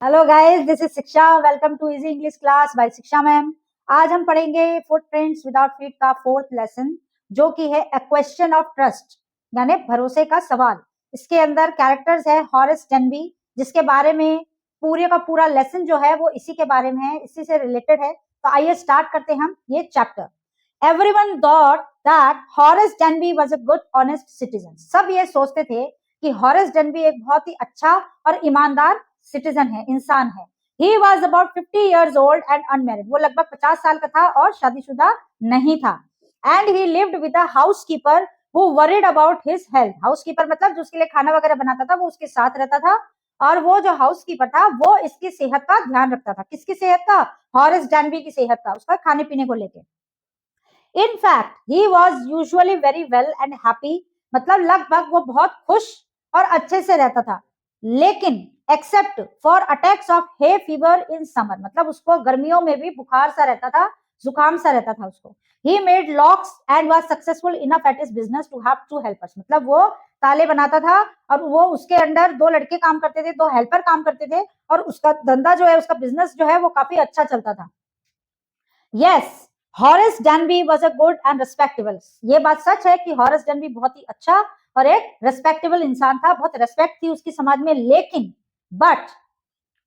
Hello guys, this is Shiksha. Welcome to easy English class by Shiksha ma'am. आज हम पढ़ेंगे footprints without feet का fourth lesson, जो कि है अ क्वेश्चन ऑफ ट्रस्ट, यानी भरोसे का सवाल। इसके अंदर कैरेक्टर्स है हॉरेस डेनबी, जिसके बारे में पूरे का पूरा लेसन जो है वो इसी के बारे में है, इसी से रिलेटेड है। तो आइए स्टार्ट करते हैं हम ये chapter. Everyone thought that Horace Denby was a good honest citizen. सब ये सोचते थे कि हॉरेस डेनबी एक बहुत ही अच्छा और ईमानदार सिटीजन है, इंसान है। He was about 50 years old and unmarried। वो लगभग 50 साल का था और शादीशुदा नहीं था। And he lived with a housekeeper who worried about his health. Housekeeper मतलब जो उसके लिए खाना वगैरह बनाता था, वो उसके साथ रहता था। और वो जो हाउसकीपर था वो इसकी सेहत का ध्यान रखता था। किसकी सेहत का? हॉरेस डैनबी की सेहत का, उसका खाने पीने को लेके। In fact he was usually very well and happy. मतलब लगभग वो बहुत खुश और अच्छे से रहता था। लेकिन except for attacks of hay fever in summer, मतलब उसको गर्मियों में भी बुखार सा रहता था, जुकाम सा रहता था उसको। He made locks and was successful enough at his business to have two helpers. मतलब वो ताले बनाता था और वो उसके अंडर 2 लड़के काम करते थे, 2 हेल्पर काम करते थे, और उसका धंधा जो है, उसका बिजनेस जो है वो काफी अच्छा चलता था। Yes, Horace डैनबी was a good and respectable. ये बात सच है कि हॉरेस डैनबी बहुत ही अच्छा और एक रेस्पेक्टेबल इंसान था, बहुत रेस्पेक्ट थी उसकी समाज में। लेकिन बट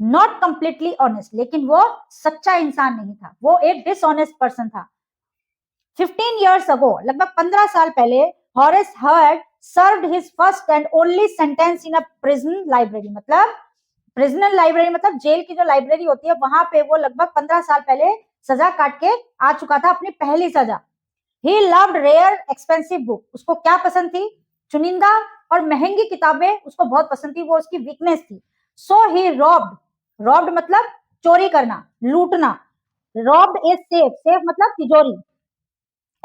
नॉट कंप्लीटली ऑनेस्ट, लेकिन वो सच्चा इंसान नहीं था, वो एक डिसऑनेस्ट पर्सन था। 15 years ago, लगभग 15 साल पहले, Horace heard served his first and only sentence in a prison library. मतलब प्रिजनर लाइब्रेरी मतलब जेल की जो लाइब्रेरी होती है, वहां पे वो लगभग 15 साल पहले सजा काट के आ चुका था, अपनी पहली सजा। He loved rare expensive book. उसको क्या पसंद थी? चुनिंदा और महंगी किताबें उसको बहुत पसंद थी, वो उसकी वीकनेस थी। सो ही रॉब्ड। रॉब्ड मतलब चोरी करना, लूटना। Robbed is safe. सेफ मतलब तिजोरी।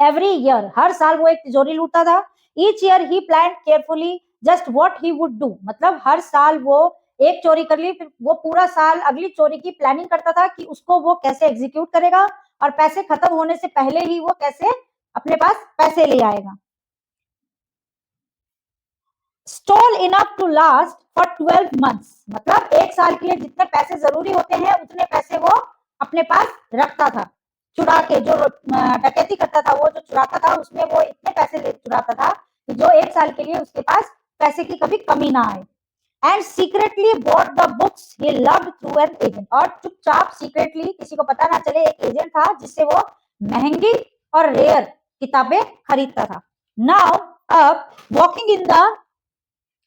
एवरी ईयर, हर साल वो एक तिजोरी लूटता था। Each year he plan carefully just what he would do. मतलब हर साल वो एक चोरी कर ली, फिर वो पूरा साल अगली चोरी की प्लानिंग करता था कि उसको वो कैसे एग्जीक्यूट करेगा और पैसे खत्म होने से पहले ही वो कैसे अपने पास पैसे ले आएगा। Stole enough to last for 12 months। मतलब एक साल के लिए जितने पैसे जरूरी होते हैं उतने पैसे वो अपने पास रखता था। चुरा के जो डकैती करता था, वो जो चुराता था, उसमें वो इतने पैसे चुराता था कि जो एक साल के लिए उसके पास पैसे की कभी कमी ना आए। And secretly bought the books he loved through an agent. और चुपचाप सीक्रेटली, किसी को पता ना चले, एक एजेंट था जिससे वो महंगी और रेयर किताबें खरीदता था। नाउ अब walking in the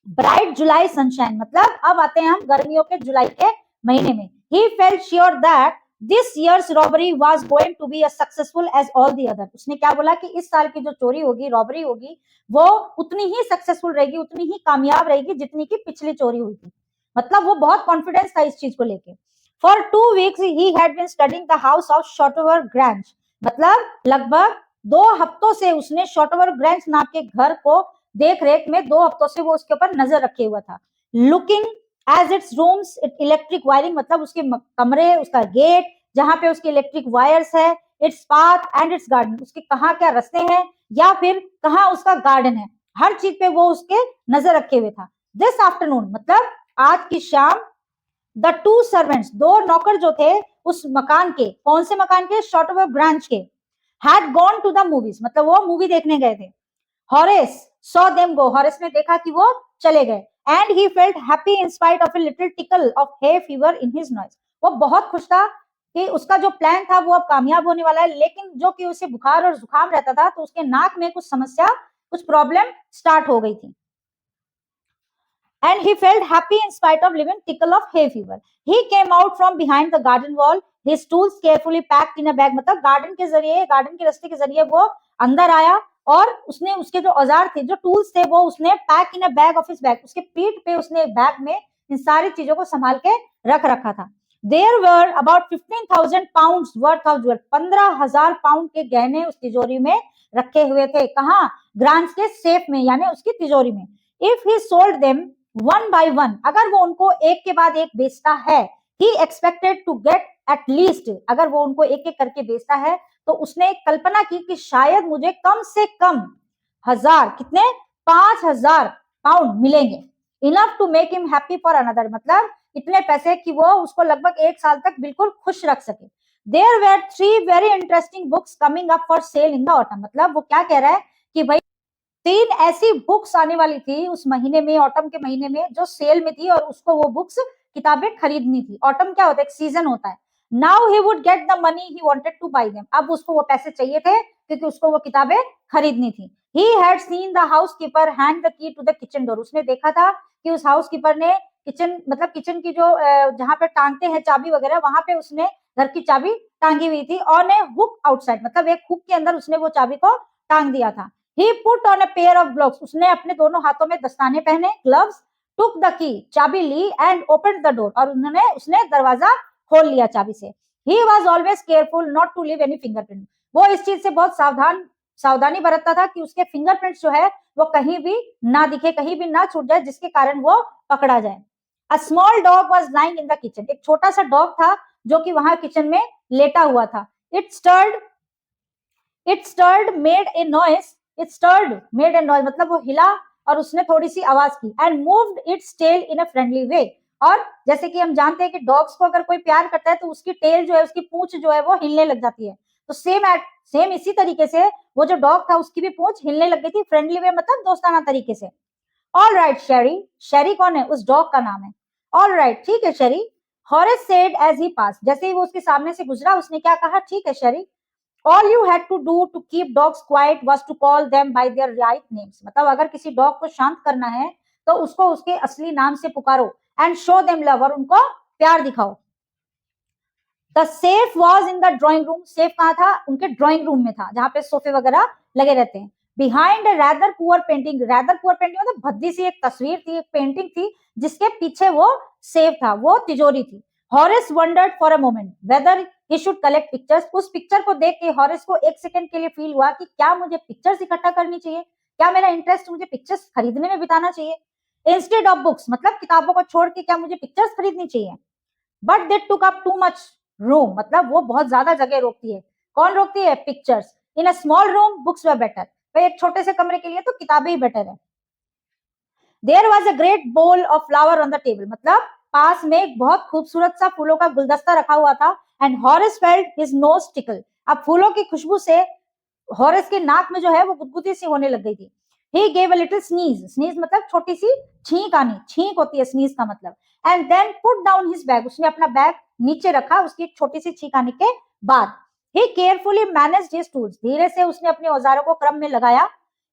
bright July sunshine, मतलब अब आते हैं हम गर्मियों के जुलाई के महीने में। He felt sure that this year's robbery was going to be as successful as all the other. उसने क्या बोला कि इस साल की जो चोरी होगी, रॉबरी होगी, वो उतनी ही सक्सेसफुल रहेगी, उतनी ही कामयाब रहेगी जितनी की पिछली चोरी हुई थी। मतलब वो बहुत कॉन्फिडेंस था इस चीज को लेके। For 2 weeks he had been studying the house of Shotover Grange. मतलब लगभग 2 हफ्तों से उसने शॉर्टोवर ग्रैंज नाम के घर को देख रेख में, 2 हफ्तों से वो उसके ऊपर नजर रखे हुआ था। Looking as its rooms electric wiring, मतलब उसके कमरे, उसका गेट, जहां पे उसके इलेक्ट्रिक वायर्स है, its path and its garden, उसके कहाँ क्या रास्ते हैं या फिर कहाँ उसका गार्डन है, हर चीज पे वो उसके नजर रखे हुए था। दिस आफ्टरनून, मतलब आज की शाम, द 2 servants, 2 नौकर जो थे उस मकान के, कौन से मकान के? शॉर्टवेयर ब्रांच के, had gone to the movies, मतलब वो मूवी देखने गए थे। Horace saw them go, Horace ने देखा कि वो चले गए। And he felt happy in spite of a little tickle of hay fever in his nose. वो बहुत खुश था कि उसका जो प्लान था वो अब कामयाब होने वाला है, लेकिन जो कि उसे बुखार और जुकाम रहता था, तो उसके नाक में कुछ समस्या, कुछ प्रॉब्लम स्टार्ट हो गई थी। And he felt happy in spite of living tickle of hay fever. He came out from behind the garden wall, his tools carefully packed in a bag। मतलब गार्डन के जरिए, गार्डन के रास्ते के जरिए वो अंदर आया और उसने उसके जो औजार थे, जो टूल्स थे, वो उसने pack in a bag of his bag, उसके पीठ पे उसने एक बैग में इन सारी चीजों को संभाल के रख रखा था। There were about 15,000 pounds worth of jewelry। 15,000 pound के गहने उस तिजोरी में रखे हुए थे। कहाँ? ग्रांज के सेफ में, यानी उसकी तिजोरी में। If he sold them one by one, अगर वो उनको एक के बाद एक बेचता है, he expected to get at least, अगर वो उनको एक एक करके बेचता है, तो उसने कल्पना की कि शायद मुझे कम से कम 1000, कितने? 5,000 पाउंड मिलेंगे। Enough to make him happy for another, मतलब इतने पैसे कि वो उसको लगभग 1 साल तक बिल्कुल खुश रख सके। There were 3 very interesting books coming up for sale in the autumn. मतलब वो क्या कह रहा है कि भाई 3 ऐसी बुक्स आने वाली थी उस महीने में, ऑटम के महीने में, जो सेल में थी और उसको वो बुक्स, किताबें खरीदनी थी। ऑटम क्या होता है, एक सीजन होता है। Now he would get the money he wanted to buy them. अब उसको वो पैसे चाहिए थे क्योंकि उसको वो किताबें खरीदनी थी। He had seen the housekeeper hang the key to the kitchen door. उसने देखा था कि उस हाउसकीपर ने किचन, मतलब किचन की जो जहां पे टांगते हैं चाबी वगैरह, वहां पे उसने घर की चाबी टांगी हुई थी ऑन ए हुक आउटसाइड। मतलब एक हुक के अंदर उसने वो चाबी को टांग दिया था। He put on a pair of gloves. उसने अपने दोनों हाथों में दस्ताने पहने, gloves, took the key, चाबी ली and opened the door. और उसने दरवाजा खोल लिया चाबी से। He was always careful not to leave any fingerprint. वो इस चीज से बहुत सावधानी बरतता था कि उसके फिंगरप्रिंट्स जो है वो कहीं भी ना दिखे, कहीं भी ना छूट जाए, जिसके कारण वो पकड़ा जाए। A small dog was lying in the kitchen. एक छोटा सा डॉग था जो कि वहां किचन में लेटा हुआ था। It stirred, made a noise. It stirred, made a noise. मतलब वो हिला और उसने थोड़ी सी आवाज की। And moved its tail in a friendly way. और जैसे कि हम जानते हैं कि डॉग्स को अगर कोई प्यार करता है तो उसकी टेल जो है, उसकी पूंछ जो है वो हिलने लग जाती है। तो सेम इसी तरीके से वो जो डॉग था उसकी भी पूंछ हिलने लग गई थी, फ्रेंडली वे मतलब दोस्ताना तरीके से। ऑल राइट शेरी। शेरी कौन है, उस डॉग का नाम है। ऑल राइट, ठीक है शेरी। हॉरेस सेड एज ही पास। जैसे ही वो उसके सामने से गुजरा उसने क्या कहा, ठीक है शेरी। All you had to do to keep dogs quiet was to call them by their right names. मतलब अगर किसी डॉग को शांत करना है तो उसको उसके असली नाम से पुकारो। And show them love, और उनको प्यार दिखाओ। The safe was in the drawing room. Safe कहाँ था, उनके ड्राइंग रूम में था, जहाँ पे सोफे वगैरह लगे रहते हैं। Behind a rather poor painting. rather poor painting मतलब भद्दी सी एक तस्वीर थी, एक पेंटिंग थी, जिसके पीछे वो सेफ था, वो तिजोरी थी। Horace wondered for a moment whether he should collect pictures. उस पिक्चर को देख के हॉरेस को एक सेकंड के लिए फील हुआ कि क्या मुझे पिक्चर्स इकट्ठा करनी चाहिए, क्या मेरा इंटरेस्ट मुझे पिक्चर्स खरीदने में बिताना चाहिए, इंस्टेड ऑफ बुक्स। मतलब किताबों को छोड़ के क्या मुझे पिक्चर्स खरीदनी चाहिए। But they took up too much room. मतलब वो बहुत ज्यादा जगह रोकती है। कौन रोकती है, pictures. In a small room books were better. भाई एक छोटे से कमरे के लिए तो किताबें ही बेटर है। There was a great bowl of flower on the table. मतलब पास में एक बहुत खूबसूरत सा फूलों का गुलदस्ता रखा हुआ था। And Horace felt his nose tackle. अब फूलों की खुशबू से हॉरेस के नाक में जो है वो गुदगुदी सी होने लग गई थी। He gave a little sneeze. Sneeze मतलब छोटी सी छींक आनी, छींक होती है स्नीज का मतलब। And then put down his bag. उसने अपना बैग नीचे रखा उसकी एक छोटी सी छींक आने के बाद। ही केयरफुली मैनेज्ड हिज टूल्स। धीरे से उसने अपने औजारों को क्रम में लगाया।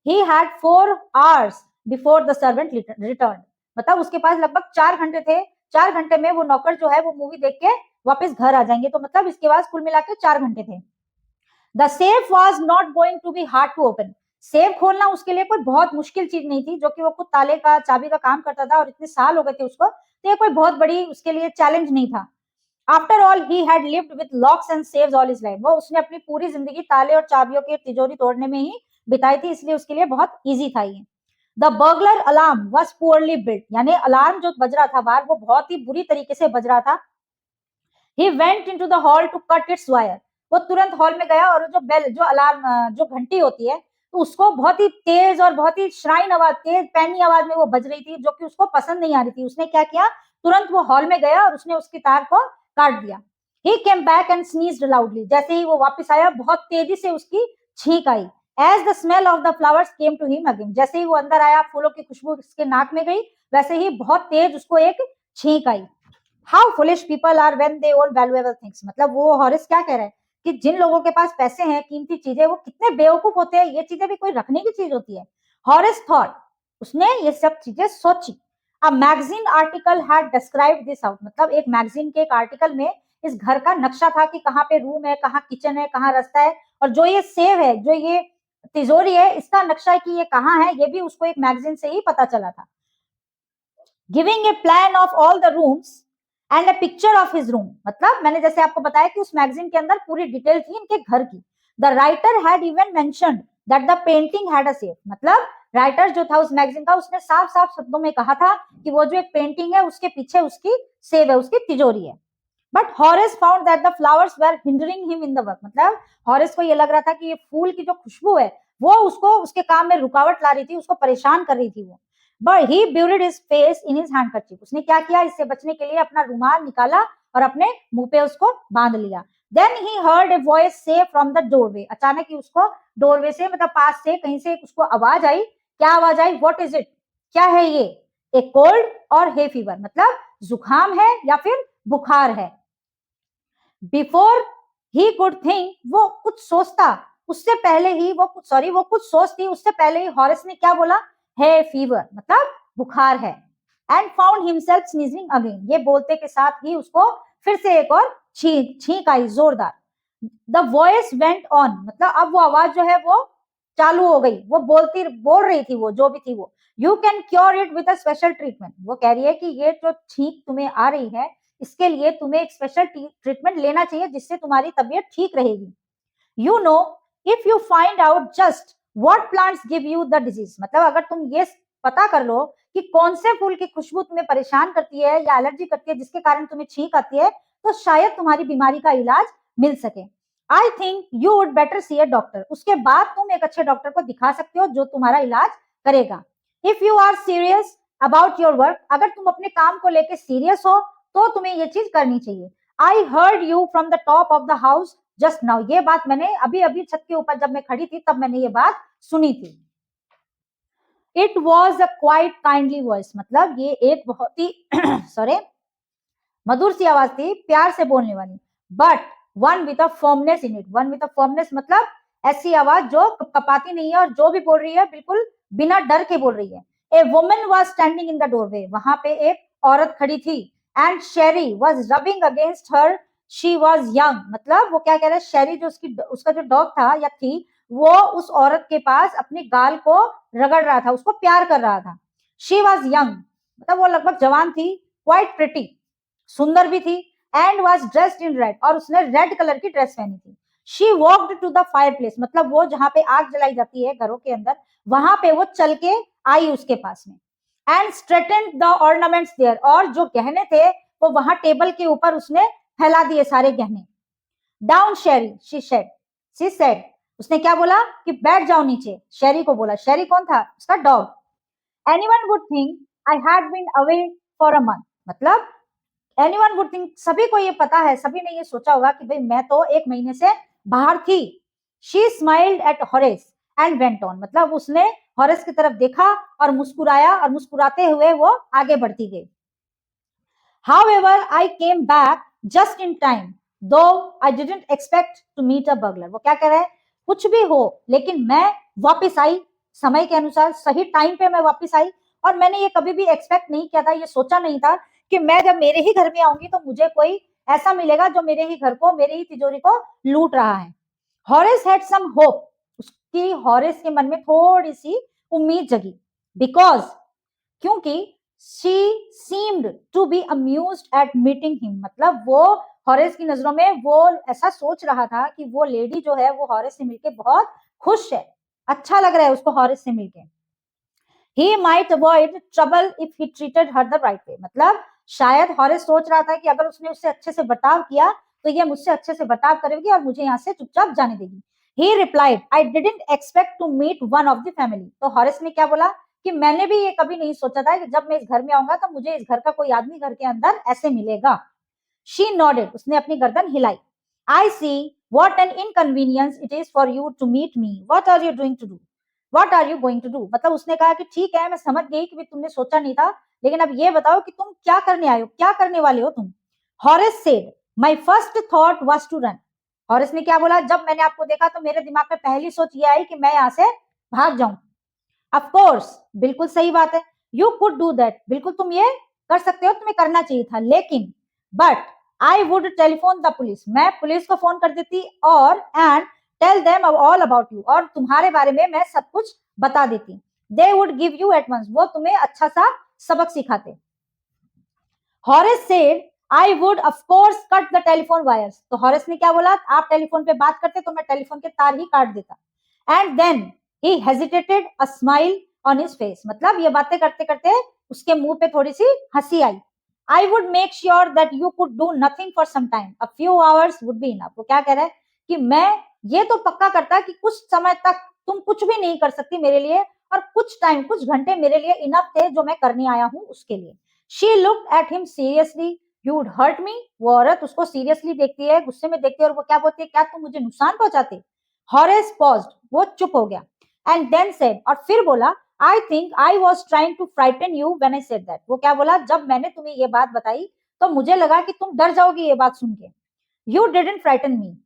He had 4 hours before the servant return. मतलब उसके पास लगभग 4 घंटे थे। 4 घंटे में वो नौकर जो है वो मूवी देख के वापस घर आ जाएंगे। तो मतलब इसके पास कुल मिला के 4 घंटे थे। The safe was not going to be hard to open. Safe खोलना उसके लिए कोई बहुत मुश्किल चीज नहीं थी, जो कि वो खुद ताले का चाबी का काम करता था और इतने साल हो गए थे उसको, तो ये कोई बहुत बड़ी उसके लिए चैलेंज नहीं था। After all he had lived with locks and saves all his life. वो उसने अपनी पूरी जिंदगी ताले और चाबियों की तिजोरी तोड़ने में ही बिताई थी, इसलिए उसके लिए बहुत ईजी था ये। The burglar alarm was poorly built. यानी अलार्म जो बज रहा था बाहर वो बहुत ही बुरी तरीके से बज रहा था। He went into the hall to cut its wire. वो तुरंत हॉल में गया और जो बेल, जो अलार्म, जो घंटी होती है, तो उसको बहुत ही तेज और बहुत ही श्राइन आवाज, तेज पैनी आवाज में वो बज रही थी, जो कि उसको पसंद नहीं आ रही थी। उसने क्या किया, तुरंत वो हॉल में गया और उसने उसकी तार को काट दिया। ही केम बैक एंड स्नीज्ड लाउडली। जैसे ही वो वापस आया बहुत तेजी से उसकी छींक आई। As the smell of the flowers came to him again. जैसे ही वो अंदर आया, फूलों की खुशबू उसके नाक में गई, वैसे ही बहुत तेज उसको एक छींक आई। How foolish people are when they own valuable things. मतलब वो हॉरिस क्या कह रहा है कि जिन लोगों के पास पैसे हैं, कीमती चीजें, वो कितने बेवकूफ होते हैं, ये चीजें भी कोई रखने की चीज होती है। हॉरिस थॉट, उसने ये सब चीजें सोची। A magazine article had described this out. मतलब एक मैगजीन के एक आर्टिकल में इस घर का नक्शा था कि कहाँ पे रूम है, कहाँ किचन है, कहाँ रास्ता है, और जो ये सेव है, जो ये तिजोरी है, इसका नक्शा है कि ये कहाँ है, ये भी उसको एक मैगजीन से ही पता चला था। Giving a plan of all the rooms and a picture of his room. मतलब मैंने जैसे आपको बताया कि उस मैगजीन के अंदर पूरी डिटेल थी इनके घर की। The writer had even mentioned that the painting had a safe. मतलब राइटर जो था उस मैगजीन का, उसने साफ साफ शब्दों में कहा था कि वो जो एक पेंटिंग है उसके पीछे उसकी सेव है, उसकी तिजोरी है। But Horace found that the flowers were hindering him in the work. मतलब हॉरेस को ये लग रहा था कि ये फूल की जो खुशबू है वो उसको उसके काम में रुकावट ला रही थी, उसको परेशान कर रही थी वो। But he buried his face in his handkerchief, उसने क्या किया, इससे बचने के लिए अपना रुमाल निकाला और अपने मुंह पे उसको बांध लिया। Then he heard a voice से फ्रॉम द डोरवे, अचानक ही उसको डोरवे से मतलब पास से कहीं से उसको आवाज आई। क्या आवाज आई? व्हाट इज इट, क्या है ये? ए कोल्ड और हे फीवर, मतलब जुकाम है या फिर बुखार है। बिफोर ही कुड थिंक, वो कुछ सोचता उससे पहले ही वो कुछ सोचती उससे पहले ही हॉरेस ने क्या बोला? है फीवर, मतलब बुखार है। And found himself sneezing again, ये बोलते के साथ ही उसको फिर से एक और छींक आई जोरदार। द वॉइस वेंट ऑन, मतलब अब वो आवाज जो है वो चालू हो गई, वो बोल रही थी, वो जो भी थी वो। You can cure it with a special treatment, वो कह रही है कि ये जो छींक तुम्हें आ रही है इसके लिए तुम्हें एक स्पेशल ट्रीटमेंट लेना चाहिए जिससे तुम्हारी तबीयत ठीक रहेगी। You know if you find out just what plants give you the disease, मतलब अगर तुम ये पता कर लो कि कौन से फूल की खुशबू तुम्हें परेशान करती है या एलर्जी करती है जिसके कारण तुम्हें छींक आती है, तो शायद तुम्हारी बीमारी का इलाज मिल सके। I think you would better C A doctor, उसके बाद तुम एक अच्छे डॉक्टर को दिखा सकते हो जो तुम्हारा इलाज करेगा। If you are serious about your work, अगर तुम अपने काम को लेकर सीरियस हो तो तुम्हें ये चीज करनी चाहिए। I heard you from the top of the house just now, ये बात मैंने अभी अभी छत के ऊपर जब मैं खड़ी थी तब मैंने ये बात सुनी थी। It was a quite kindly voice, मतलब ये एक बहुत ही सॉरी मधुर सी आवाज थी, प्यार से बोलने वाली। But one with a firmness in it, one with a firmness मतलब ऐसी आवाज जो कपाती नहीं है और जो भी बोल रही है बिल्कुल बिना डर के बोल रही है। A woman was standing in the doorway, वहां पे एक औरत खड़ी थी। And Sheri was rubbing against her, she was young, मतलब वो क्या कह रहा है, शेरी जो उसका जो डॉग था या थी, वो उस औरत के पास अपने गाल को रगड़ रहा था, उसको प्यार कर रहा था। शी वाज यंग, मतलब वो लगभग जवान थी। क्वाइट प्रिटी, सुंदर भी थी। And was dressed in red, और उसने रेड कलर की ड्रेस पहनी थी। She walked to the fireplace, मतलब वो जहां पे आग जलाई जाती है घरों के अंदर, वहां पे वो चल के आई उसके पास में। एंड स्ट्रेटेंड द ऑर्नामेंट्स देयर, और जो गहने थे वो वहां टेबल के ऊपर उसने फैला दिए सारे गहने। डाउन शेरी, शी सेड, उसने क्या बोला कि बैठ जाओ नीचे, शेरी को बोला। शेरी कौन था? उसका dog. Anyone would think I had been away for a month, मतलब एनीवन वुड थिंक, सभी को ये पता है, सभी ने ये सोचा होगा कि भाई मैं तो एक महीने से बाहर थी। She smiled at Horace and went on, मतलब उसने हॉरेस की तरफ देखा और मुस्कुराया, और मुस्कुराते हुए वो आगे बढ़ती गई। However, I came back just in time, though I didn't expect to meet a burglar. वो क्या कह रहा है? कुछ भी हो लेकिन मैं वापस आई समय के अनुसार, सही टाइम पे मैं वापस आई, और मैंने ये कभी भी एक्सपेक्ट नहीं किया था, ये सोचा नहीं था कि मैं जब मेरे ही घर में आऊंगी तो मुझे कोई ऐसा मिलेगा जो मेरे ही घर को, मेरे ही तिजोरी को लूट रहा है। हॉरेस हैड सम होप, उसकी हॉरेस के मन में थोड़ी सी उम्मीद जगी। बिकॉज, क्योंकि she seemed to be amused at meeting him, मतलब वो हॉरेस की नजरों में वो ऐसा सोच रहा था कि वो लेडी जो है वो हॉरेस से मिलके बहुत खुश है, अच्छा लग रहा है उसको हॉरेस से मिलके। He might avoid trouble if he treated her the right way, मतलब शायद हॉरेस सोच रहा था कि अगर उसने उससे अच्छे से बर्ताव किया तो ये मुझसे अच्छे से बर्ताव करेगी और मुझे यहाँ से चुपचाप जाने देगी। He replied, I didn't expect to meet one of the family, तो हॉरेस ने क्या बोला कि मैंने भी ये कभी नहीं सोचा था कि जब मैं इस घर में आऊंगा तो मुझे इस घर का कोई आदमी घर के अंदर ऐसे मिलेगा। शी नॉडेड, उसने अपनी गर्दन हिलाई। I see what an inconvenience it is for you to meet me, what are you doing to do, what are you going to do, मतलब उसने कहा कि ठीक है मैं समझ गई कि तुमने सोचा नहीं था, लेकिन अब ये बताओ कि तुम क्या करने आए हो, क्या करने वाले हो तुम। Horace said, my first thought was to run, Horace ने क्या बोला, जब मैंने आपको देखा तो मेरे दिमाग में पहली सोच ये आई कि मैं यहाँ से भाग जाऊं। ऑफ कोर्स, बिल्कुल सही बात है। यू कुड डू दैट, बिल्कुल तुम ये कर सकते हो, तुम्हें करना चाहिए था, लेकिन but I would telephone the police, मैं पुलिस को फोन कर देती और and tell them all about you, और तुम्हारे बारे में मैं सब कुछ बता देती। They would give you at once, वो तुम्हें अच्छा सा सबक सिखाते। Horace said, I would of course cut the telephone wires, तो हॉरेस ने क्या बोला, आप टेलीफोन पे बात करते तो मैं टेलीफोन के तार ही काट देता। And then he hesitated, a smile on his face, मतलब ये बातें करते करते उसके मुंह पे थोड़ी सी हंसी आई। I would make sure that you could do nothing for some time, a few hours would be enough, वो क्या कह रहा है कि मैं ये तो पक्का करता कि कुछ समय तक तुम कुछ भी नहीं कर सकती मेरे लिए, और कुछ घंटे मेरे लिए इनफ थे जो मैं करने आया हूँ उसके लिए। She looked at him seriously, you would hurt me. वो औरत उसको सीरियसली देखती है, गुस्से में देखती है, और वो क्या बोलती है, क्या तुम मुझे नुकसान पहुंचाते। हॉरेस पॉज्ड, वो चुप हो गया, एंड देन सेड, और फिर बोला, I think I was trying to frighten you when I said that. वो क्या बोला, जब मैंने तुम्हें ये बात बताई तो मुझे लगा कि तुम डर जाओगी ये बात सुन के। यू डिडंट फ्राइटन मी।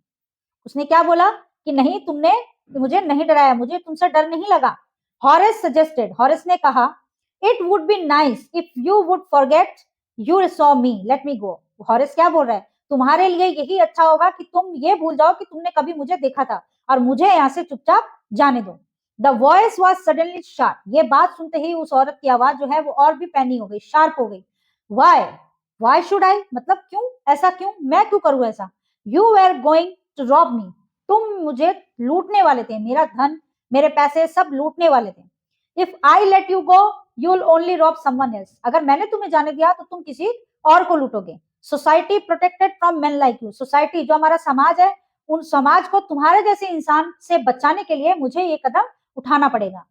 उसने क्या बोला कि नहीं, तुमने मुझे नहीं डराया, मुझे तुमसे डर नहीं लगा। हॉरेस सजेस्टेड, हॉरेस ने कहा, it would be nice if you would forget you saw me, late me go. Horace क्या बोल रहा है, तुम्हारे लिए यही अच्छा होगा कि तुम ये भूल जाओ कि तुमने कभी मुझे देखा था, और मुझे यहाँ से चुपचाप जाने दो। The voice was suddenly sharp. ये बात सुनते ही उस औरत की आवाज जो है वो और भी पैनी हो गई, शार्प हो गई। वाई, वाई शुड आई, मतलब क्यों, ऐसा क्यों, मैं क्यों करूं ऐसा। You were going to rob me, तुम मुझे लूटने वाले थे, मेरा धन, मेरे पैसे सब लूटने वाले थे। If I let you go you will only rob someone else, अगर मैंने तुम्हें जाने दिया तो तुम किसी और को लूटोगे। Society protected from men like you, society जो हमारा समाज है, उन समाज को तुम्हारे जैसे इंसान से बचाने के लिए मुझे ये कदम उठाना पड़ेगा।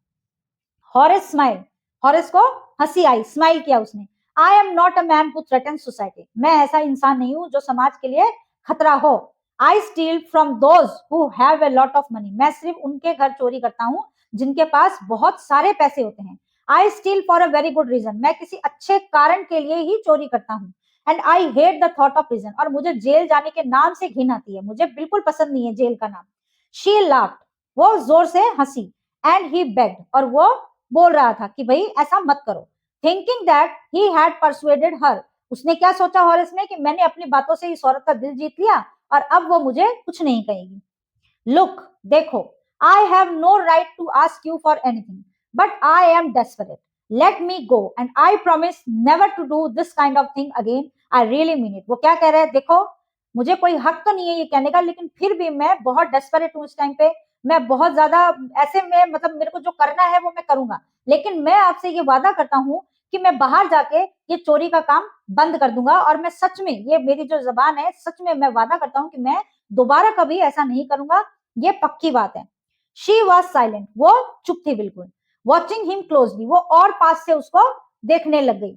हॉरेस स्माइल, हॉरेस को हंसी आई, स्माइल किया उसने। I am not a man who threaten society, मैं ऐसा इंसान नहीं हूं जो समाज के लिए खतरा हो। I steal from those who have a lot of money, मैं सिर्फ उनके घर चोरी करता हूं जिनके पास बहुत सारे पैसे होते हैं। I steal for a very good reason, मैं किसी अच्छे कारण के लिए ही चोरी करता हूँ। And I hate the thought of prison, और मुझे जेल जाने के नाम से घिन आती है, मुझे बिल्कुल पसंद नहीं है जेल का नाम। शी लाफ्ड, वो जोर से हंसी। एंड ही बेग्ड, और वो बोल रहा था कि भाई ऐसा मत करो। Thinking that he had persuaded her, उसने क्या सोचा हॉरेस ने कि मैंने अपनी बातों से इस औरत का दिल जीत लिया और अब वो मुझे कुछ नहीं कहेगी। लुक, देखो, I have no right to ask you for anything but I am desperate, let me go and I promise never to do this kind of thing again, I really mean it. वो क्या कह रहे हैं, देखो, मुझे कोई हक तो नहीं है ये कहने का, लेकिन फिर भी मैं बहुत डेस्परेट हूँ इस टाइम पे, मैं बहुत ज्यादा ऐसे में, मतलब मेरे को जो करना है वो मैं करूंगा, लेकिन मैं आपसे ये वादा करता हूँ कि मैं बाहर जाके ये चोरी का काम बंद कर दूंगा, और मैं सच में, ये मेरी जो जबान है, सच में मैं वादा करता हूँ कि मैं दोबारा कभी ऐसा नहीं करूंगा, ये पक्की बात है। शी वॉज साइलेंट, वो चुप थी बिल्कुल। वॉचिंग हिम क्लोजली, वो और पास से उसको देखने लग गई।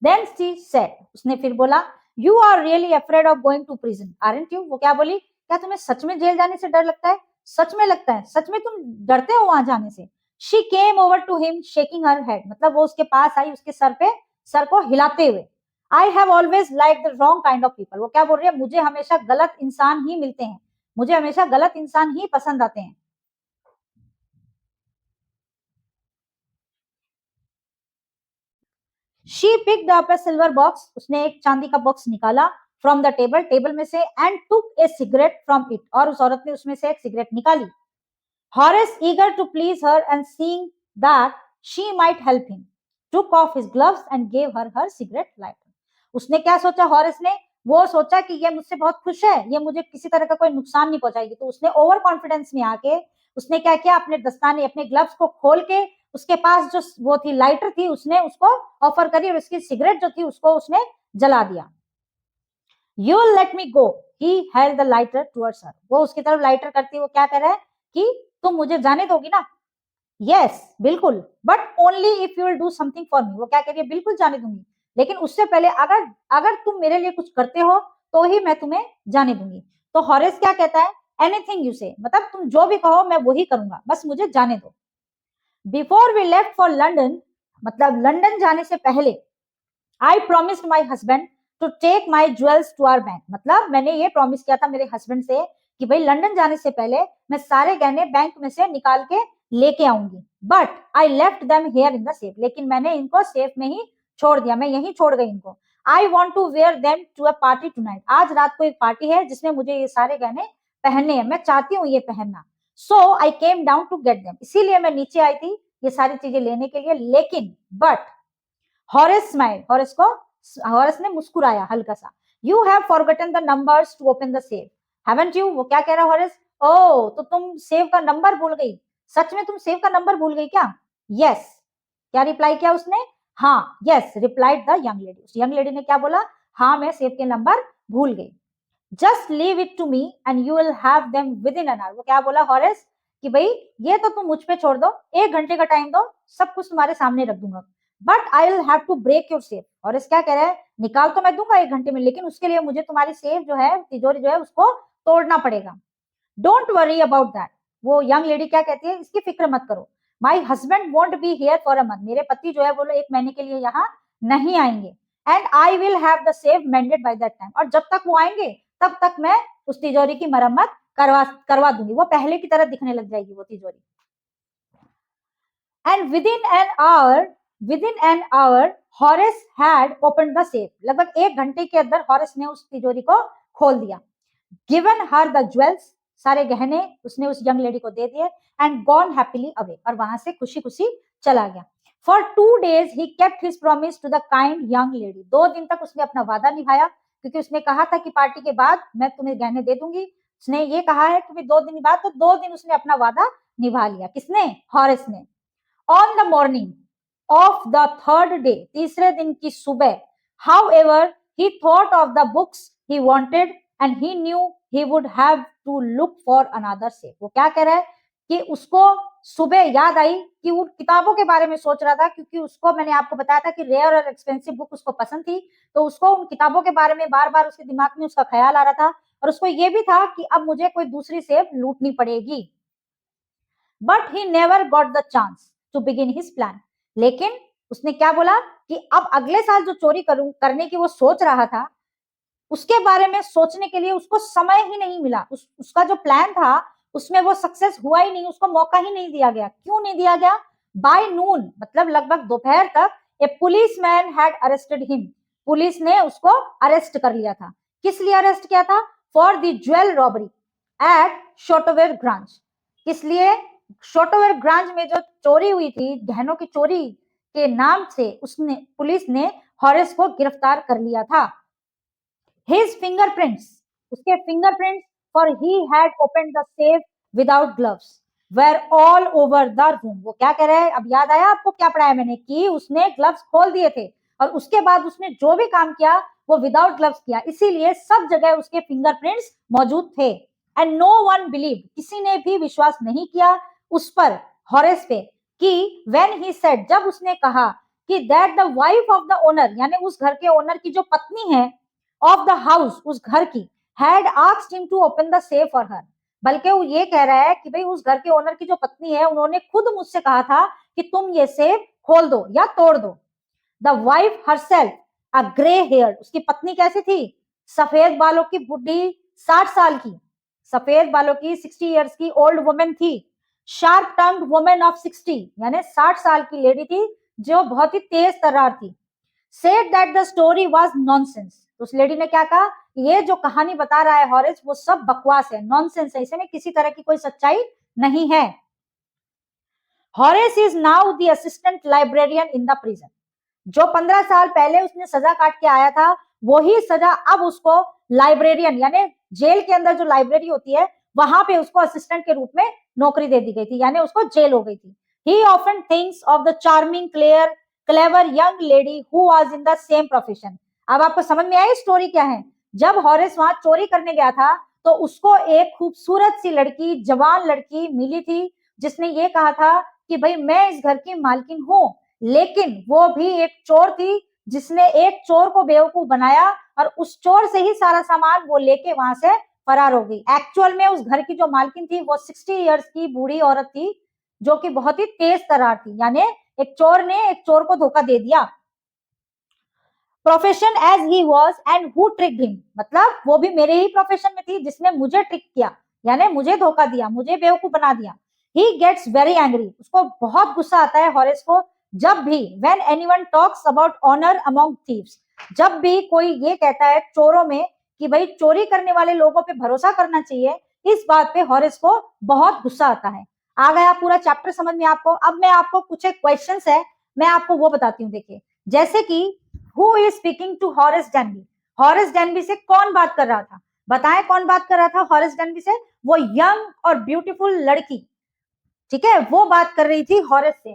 देन शी सेड, उसने फिर बोला, you are really afraid of going to prison aren't you. वो क्या बोली, क्या तुम्हें सच में जेल जाने से डर लगता है, सच में लगता है, सच में तुम डरते हो वहां जाने से। She came over to him shaking her head, मतलब वो उसके पास आई, उसके सर को हिलाते हुए। I have always like the wrong kind of people, वो क्या बोल रही है, मुझे हमेशा गलत इंसान ही मिलते हैं, मुझे हमेशा गलत इंसान ही पसंद आते हैं। She picked up a silver box, उसने एक चांदी का बॉक्स निकाला फ्रॉम द टेबल, टेबल में से, and took a cigarette from it, और उस औरत ने उसमें से एक सिगरेट निकाली। Horace, eager to please her and seeing that she might help him, took off his gloves and gave her cigarette lighter. उसने क्या सोचा हॉरेस ने, वो सोचा कि ये मुझसे बहुत खुश है, ये मुझे किसी तरह का कोई नुकसान नहीं पहुंचाएगी, तो उसने ओवर कॉन्फिडेंस में आके उसने क्या किया, अपने दस्ताने, अपने ग्लव्स को खोल के उसके पास जो वो थी लाइटर थी, उसने उसको ऑफर करी, और उसकी सिगरेट जो थी उसको उसने जला दिया। You let me go, he held the lighter towards हर, वो उसकी तरफ लाइटर करती, वो क्या कह रहा है कि तुम मुझे जाने दोगी ना। यस, बिल्कुल, but only if you will do something for me, वो क्या कह रही है, बिल्कुल जाने दूंगी, लेकिन उससे पहले अगर अगर तुम मेरे लिए कुछ करते हो तो ही मैं तुम्हें जाने दूंगी। तो हॉरेस क्या कहता है, एनीथिंग यू से, मतलब तुम जो भी कहो मैं वही करूंगा, बस मुझे जाने दो। Before we left for London, मतलब लंदन जाने से पहले, I promised my husband to take my jewels to our bank, मतलब मैंने ये प्रॉमिस किया था मेरे हस्बैंड से कि भाई लंदन जाने से पहले मैं सारे गहने बैंक में से निकाल के लेके आऊंगी। But I left them here in the safe, लेकिन मैंने इनको सेफ में ही छोड़ दिया, मैं यहीं छोड़ गई इनको। I want to wear them to a party tonight, आज रात को एक पार्टी है जिसमें मुझे ये सारे गहने पहनने हैं, मैं चाहती हूँ ये पहनना। So I came down to get them, इसीलिए मैं नीचे आई थी ये सारी चीजें लेने के लिए, लेकिन बट हॉरेस स्माइल, हॉरेस ने मुस्कुराया हल्का सा। You have forgotten the numbers to open the safe, haven't you. वो क्या कह रहा है हॉरेस, ओ तो तुम सेव का नंबर भूल गई, सच में तुम सेव का नंबर भूल गई क्या। यस, क्या रिप्लाई किया उसने, हाँ, yes replied the young lady, उस यंग लेडी ने क्या बोला, हाँ मैं सेव के नंबर भूल गई। Just leave it to me and you will have them within an hour, वो क्या बोला हॉरेस, कि भाई ये तो तुम मुझ पे छोड़ दो, 1 घंटे का टाइम दो, सब कुछ तुम्हारे सामने रख दूंगा, but I will have to break your safe. और इस क्या कह रहा है, निकाल तो मैं दूंगा 1 घंटे में, लेकिन उसके लिए मुझे तुम्हारी सेफ जो है, तिजोरी जो है, उसको तोड़ना पड़ेगा। Don't worry about that. वो यंग लेडी क्या कहती है, इसकी फिक्र मत करो। My husband want be here for a month. मेरे पति जो है वो 1 महीने के लिए यहाँ नहीं आएंगे। And I will have the safe मेंडेड by that time. और जब तक वो आएंगे तब तक मैं उस तिजोरी की मरम्मत करवा दूंगी, वो पहले की तरह दिखने लग जाएगी वो तिजोरी। And with in an our Horace had open the safe. लगभग 1 घंटे के अंदर हॉरेस ने उस तिजोरी को खोल दिया। गिवन हर द ज्वेल्स, सारे गहने उसने उस यंग लेडी को दे दिए। एंड गॉन हैप्पीली अवे, और वहां से खुशी खुशी चला गया। For 2 days he kept his promise to the kind young lady. 2 दिन तक उसने अपना वादा निभाया, क्योंकि उसने कहा था कि पार्टी के बाद मैं तुम्हें गहने दे दूंगी। उसने ये कहा है कि 2 दिन बाद, तो 2 दिन उसने अपना वादा निभा लिया। किसने, हॉरेस ने। On the morning of the third day, तीसरे दिन की सुबह, how ever he thought of the books he wanted and he new he would have to look for another safe। वो क्या कह रहा है कि उसको सुबह याद आई कि वो किताबों के बारे में सोच रहा था, क्योंकि उसको, मैंने आपको बताया था कि रेयर और एक्सपेंसिव बुक उसको पसंद थी, तो उसको उन किताबों के बारे में बार बार उसके दिमाग में उसका ख्याल आ रहा था, और उसको ये भी था कि अब मुझे कोई दूसरी सेफ लूटनी पड़ेगी। But he never got the chance to begin his plan. लेकिन उसने क्या बोला कि अब अगले साल जो चोरी करने की वो सोच रहा था, उसके बारे में सोचने के लिए उसको समय ही नहीं मिला। उसका जो प्लान था उसमें वो सक्सेस हुआ ही नहीं, उसको मौका ही नहीं दिया गया। क्यों नहीं दिया गया? बाय नून, मतलब लगभग दोपहर तक, a policeman had arrested him. Police ने उसको अरेस्ट कर लिया था। किस लिए अरेस्ट किया था? For the jewel robbery at Shotover Grange. किस लिए? शोटोवेर ग्रांज में जो चोरी हुई थी, गहनों की चोरी के नाम से उसने, पुलिस ने हॉरेस को गिरफ्तार कर लिया था। His fingerprints, उसके fingerprints, for he had opened the safe without gloves, were all over the room। वो क्या कह रहा है, अब याद आया आपको क्या पढ़ाया मैंने, कि उसने ग्लव्स खोल दिए थे, और उसके बाद उसने जो भी काम किया वो विदाउट ग्लव्स किया, इसीलिए सब जगह उसके फिंगरप्रिंट्स मौजूद थे। एंड नो वन बिलीव, किसी ने भी विश्वास नहीं किया उस पर, हॉरेस पे, कि व्हेन ही सेड, जब उसने कहा कि that the wife of the owner, यानी उस घर के ओनर की जो पत्नी है, ऑफ द हाउस, उस घर की, had asked him to open the safe for her. बल्कि वो ये कह रहा है कि भाई उस घर के ओनर की जो पत्नी है, उन्होंने खुद मुझसे कहा था कि तुम ये सेफ खोल दो या तोड़ दो। The wife herself a grey hair, उसकी पत्नी कैसी थी? सफेद बालों की बुढ़ी, 60 साल की, सफेद बालों की 60 इयर्स की ओल्ड वुमेन थी। शार्प टंग्ड वुमेन ऑफ 60, यानी 60 साल की लेडी थी जो बहुत ही तेज तर्रार थी। Said that the story was nonsense. उस लेडी ने क्या कहा, ये जो कहानी बता रहा है हॉरेस वो सब बकवास है, नॉनसेंस है, इसमें किसी तरह की कोई सच्चाई नहीं है। Horace is now the assistant librarian in the prison. जो 15 साल पहले उसने सजा काट के आया था, वही सजा अब उसको लाइब्रेरियन, यानी जेल के अंदर जो लाइब्रेरी होती है वहां पे उसको असिस्टेंट के रूप में नौकरी दे दी गई थी, यानी उसको जेल हो गई थी। ही often thinks of the charming clever young lady who was in the same profession. अब आपको समझ में आई स्टोरी क्या है? जब हॉरेस वहां चोरी करने गया था तो उसको एक खूबसूरत सी लड़की, जवान लड़की मिली थी, जिसने ये कहा था कि भाई मैं इस घर की मालकिन हूं। लेकिन वो भी एक चोर थी, जिसने एक चोर को बेवकूफ बनाया, और उस चोर से ही सारा सामान वो लेके वहां से फरार हो गई। एक्चुअल में उस घर की जो मालकिन थी वो 60 इयर्स की बूढ़ी औरत थी, जो कि बहुत ही तेज तर्रार थी, यानी एक चोर ने एक चोर को धोखा दे दिया। Profession as he was and who tricked him, मतलब वो भी मेरे ही प्रोफेशन में थी जिसने मुझे ट्रिक किया, यानी मुझे धोखा दिया, मुझे बेवकूफ बना दिया। ही गेट्स वेरी एंग्री, उसको बहुत गुस्सा आता है हॉरेस को, जब भी when anyone talks about honour among thieves, जब भी कोई ये कहता है चोरों में कि भाई चोरी करने वाले लोगों पे भरोसा करना चाहिए, इस बात पे हॉरेस को बहुत गुस्सा आता है। आ गया पूरा चैप्टर समझ में आपको? अब मैं आपको कुछ एक क्वेश्चंस है, मैं आपको वो बताती हूँ। देखिए, जैसे कि who is speaking to Horace Denby, Horace Denby से कौन बात कर रहा था? बताएं कौन बात कर रहा था हॉरेस डेनबी से? वो यंग और ब्यूटीफुल लड़की, ठीक है, वो बात कर रही थी हॉरेस से।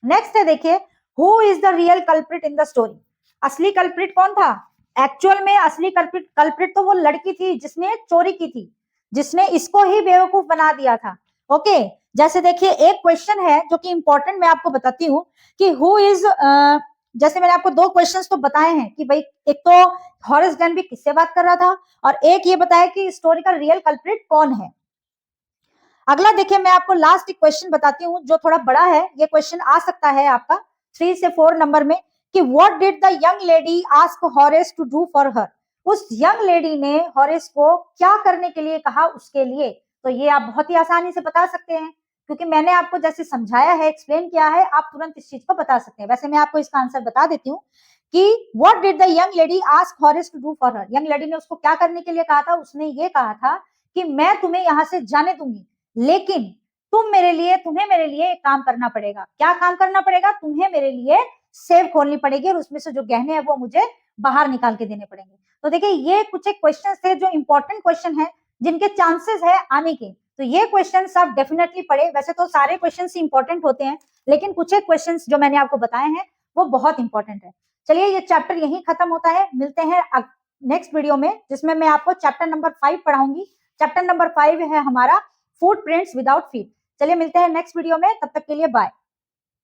नेक्स्ट है, देखिए, who is the real culprit in the story, असली कल्प्रिट कौन था? एक्चुअल में असली कल्प्रिट तो वो लड़की थी जिसने चोरी की थी, जिसने इसको ही बेवकूफ बना दिया था। ओके जैसे देखिए एक क्वेश्चन है जो कि इंपॉर्टेंट मैं आपको बताती हूँ कि हु इज, जैसे मैंने आपको दो क्वेश्चंस तो बताए हैं कि भाई एक तो हॉरेस ग्रेनबी किससे बात कर रहा था और एक ये बताया कि स्टोरी का रियल कल्प्रिट कौन है। अगला देखिए मैं आपको लास्ट एक क्वेश्चन बताती हूँ जो थोड़ा बड़ा है, ये क्वेश्चन आ सकता है आपका 3 से 4 नंबर में कि what did the young lady ask Horace to do for her. उस यंग लेडी ने हॉरेस को क्या करने के लिए कहा उसके लिए। तो ये आप बहुत ही आसानी से बता सकते हैं क्योंकि मैंने आपको जैसे समझाया है, एक्सप्लेन किया है, आप तुरंत इस चीज को बता सकते हैं। वैसे मैं आपको इसका आंसर बता देती हूँ कि what did the young lady ask Horace to do for her. Young lady ने उसको क्या करने के लिए कहा था, उसने ये कहा था कि मैं तुम्हें यहां से जाने दूंगी लेकिन तुम्हें मेरे लिए एक काम करना पड़ेगा। क्या काम करना पड़ेगा, तुम्हें मेरे लिए सेव खोलनी पड़ेगी और उसमें से जो गहने हैं वो मुझे बाहर निकाल के देने पड़ेंगे। तो देखिए ये कुछ एक क्वेश्चन थे जो इंपॉर्टेंट क्वेश्चन है जिनके चांसेस है आने के। तो ये क्वेश्चन आप डेफिनेटली पढ़े। वैसे तो सारे क्वेश्चन इंपॉर्टेंट होते हैं लेकिन कुछ एक क्वेश्चन जो मैंने आपको बताए हैं वो बहुत इंपॉर्टेंट है। चलिए ये चैप्टर यहीं खत्म होता है, मिलते हैं नेक्स्ट वीडियो में जिसमें मैं आपको चैप्टर नंबर 5 पढ़ाऊंगी। चैप्टर नंबर 5 है हमारा फुटप्रिंट्स विदाउट फीट। चलिए मिलते हैं नेक्स्ट वीडियो में, तब तक के लिए बाय।